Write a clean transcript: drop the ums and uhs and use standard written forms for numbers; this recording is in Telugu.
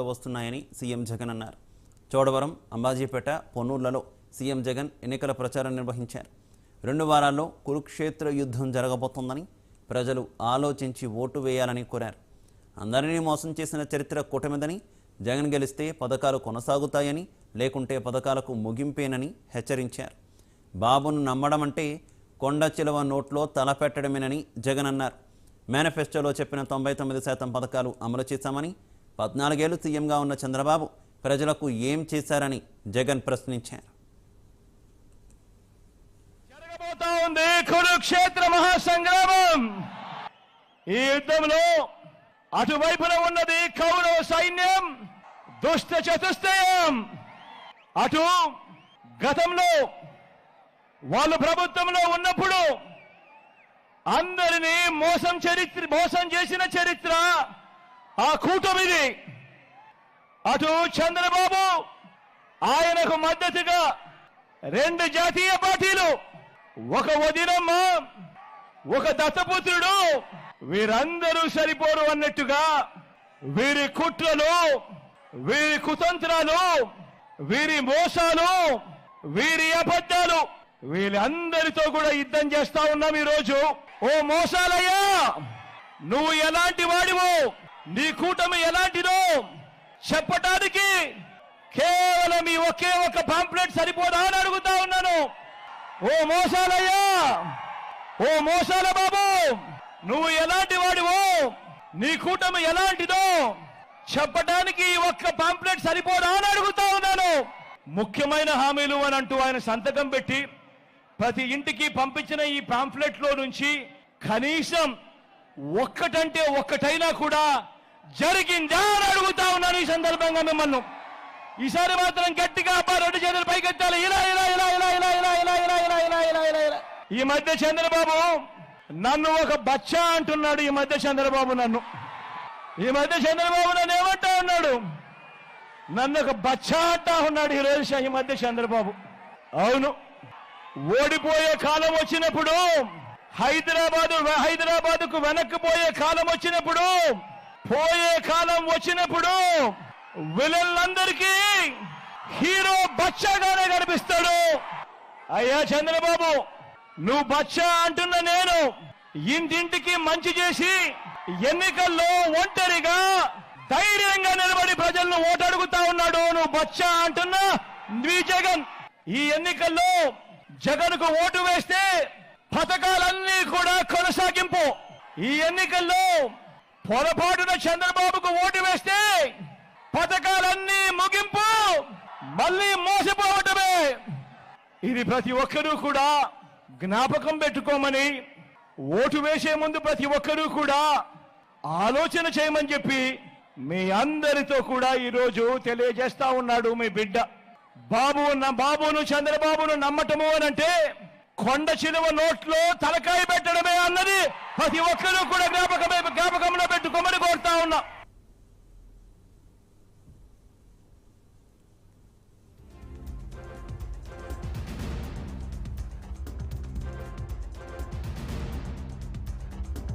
వస్తున్నాయని సీఎం జగన్ అన్నారు. చోడవరం, అంబాజీపేట, పొన్నూర్లలో సీఎం జగన్ ఎన్నికల ప్రచారం నిర్వహించారు. 2 వారాల్లో కురుక్షేత్ర యుద్ధం జరగబోతోందని, ప్రజలు ఆలోచించి ఓటు వేయాలని కోరారు. అందరినీ మోసం చేసిన చరిత్ర కూటమిదని, జగన్ గెలిస్తే పథకాలు కొనసాగుతాయని, లేకుంటే పథకాలకు ముగింపేనని హెచ్చరించారు. బాబును నమ్మడం అంటే కొండ చిలువ నోట్లో తలపెట్టడమేనని జగన్ అన్నారు. మేనిఫెస్టోలో చెప్పిన 99% పథకాలు అమలు చేశామని, 14 ఏళ్లు సీఎంగా ఉన్న చంద్రబాబు ప్రజలకు ఏం చేశారని జగన్ ప్రశ్నించారు. జరగబోతా ఉంది కురుక్షేత్ర మహాసంగ్రామం. ఈ యుద్ధంలో అటువైపున ఉన్నది కౌరవ సైన్యం, దుష్ట చతుష్టయం. అటు గతంలో వాళ్ళు ప్రభుత్వంలో ఉన్నప్పుడు అందరినీ మోసం చేసిన చరిత్ర ఆ కూటమిది. అటు చంద్రబాబు, ఆయనకు మద్దతుగా 2 జాతీయ పార్టీలు, ఒక వదినమ్మ, ఒక దత్తపుత్రుడు, వీరందరూ సరిపోరు అన్నట్టుగా వీరి కుట్రలు, వీరి కుతంత్రాలు, వీరి మోసాలు, వీరి అబద్ధాలు, వీళ్ళందరితో కూడా యుద్ధం చేస్తా ఉన్నాం ఈరోజు. ఓ మోసాలయ్యా, నువ్వు ఎలాంటి వాడివో, నీ కూటమి ఎలాంటిదో చెప్పటానికి కేవలం ఈ ఒకే ఒక పాంప్లెట్ సరిపోదా అని అడుగుతా ఉన్నాను. ఓ మోసాలయ్యా, ఓ మోసాల బాబు, నువ్వు ఎలాంటి వాడివో, నీ కూటమి ఎలాంటిదో చెప్పటానికి ఈ ఒక్క పాంప్లెట్ సరిపోదా అని అడుగుతా ఉన్నాను. ముఖ్యమైన హామీలు అని అంటూ ఆయన సంతకం పెట్టి ప్రతి ఇంటికి పంపించిన ఈ పాంప్లెట్ లో నుంచి కనీసం ఒక్కటంటే ఒక్కటైనా కూడా జరిగిందా అని అడుగుతా ఉన్నాను. ఈ సందర్భంగా మిమ్మల్ని ఈసారి మాత్రం గట్టిగా 2 చేతులు పైకెత్తాలి. ఇలా ఇలా ఇలా ఇలా ఇలా ఇలా ఇలా ఇలా ఇలా ఇలా ఇలా ఇలా ఇలా. ఈ మధ్య చంద్రబాబు నన్ను ఒక బచ్చా అంటున్నాడు. ఈ మధ్య చంద్రబాబు నన్ను ఏమంటా ఉన్నాడు? నన్ను ఒక బచ్చా అంటా ఉన్నాడు ఈరోజు ఈ మధ్య చంద్రబాబు. అవును, ఓడిపోయే కాలం వచ్చినప్పుడు, హైదరాబాదుకు వెనక్కి పోయే కాలం వచ్చినప్పుడు, పోయే కాలం వచ్చినప్పుడు విలన్లందరికీ హీరో బచ్చాగానే కనిపిస్తాడు. అయ్యా చంద్రబాబు, నువ్వు బచ్చా అంటున్న నేను ఇంటింటికి మంచి చేసి ఎన్నికల్లో ఒంటరిగా ధైర్యంగా నిలబడి ప్రజలను ఓటు అడుగుతా ఉన్నాడు. నువ్వు బచ్చా అంటున్నా నీ జగన్. ఈ ఎన్నికల్లో జగన్కు ఓటు వేస్తే పథకాలన్నీ కూడా కొనసాగింపు. ఈ ఎన్నికల్లో పొరపాటున చంద్రబాబుకు ఓటు వేస్తే పథకాలన్నీ ముగింపు, మళ్ళీ మోసపోవటమే. ఇది ప్రతి ఒక్కరూ కూడా జ్ఞాపకం పెట్టుకోమని, ఓటు వేసే ముందు ప్రతి ఒక్కరూ కూడా ఆలోచన చేయమని చెప్పి మీ అందరితో కూడా ఈరోజు తెలియజేస్తా ఉన్నాడు మీ బిడ్డ. బాబును చంద్రబాబును నమ్మటము అనంటే కొండ చిలువ నోట్లో తలకాయ పెట్టడమే అన్నది ప్రతి ఒక్కరూ కూడా జ్ఞాపకంలో పెట్టుకోమని కోరుతా ఉన్నా.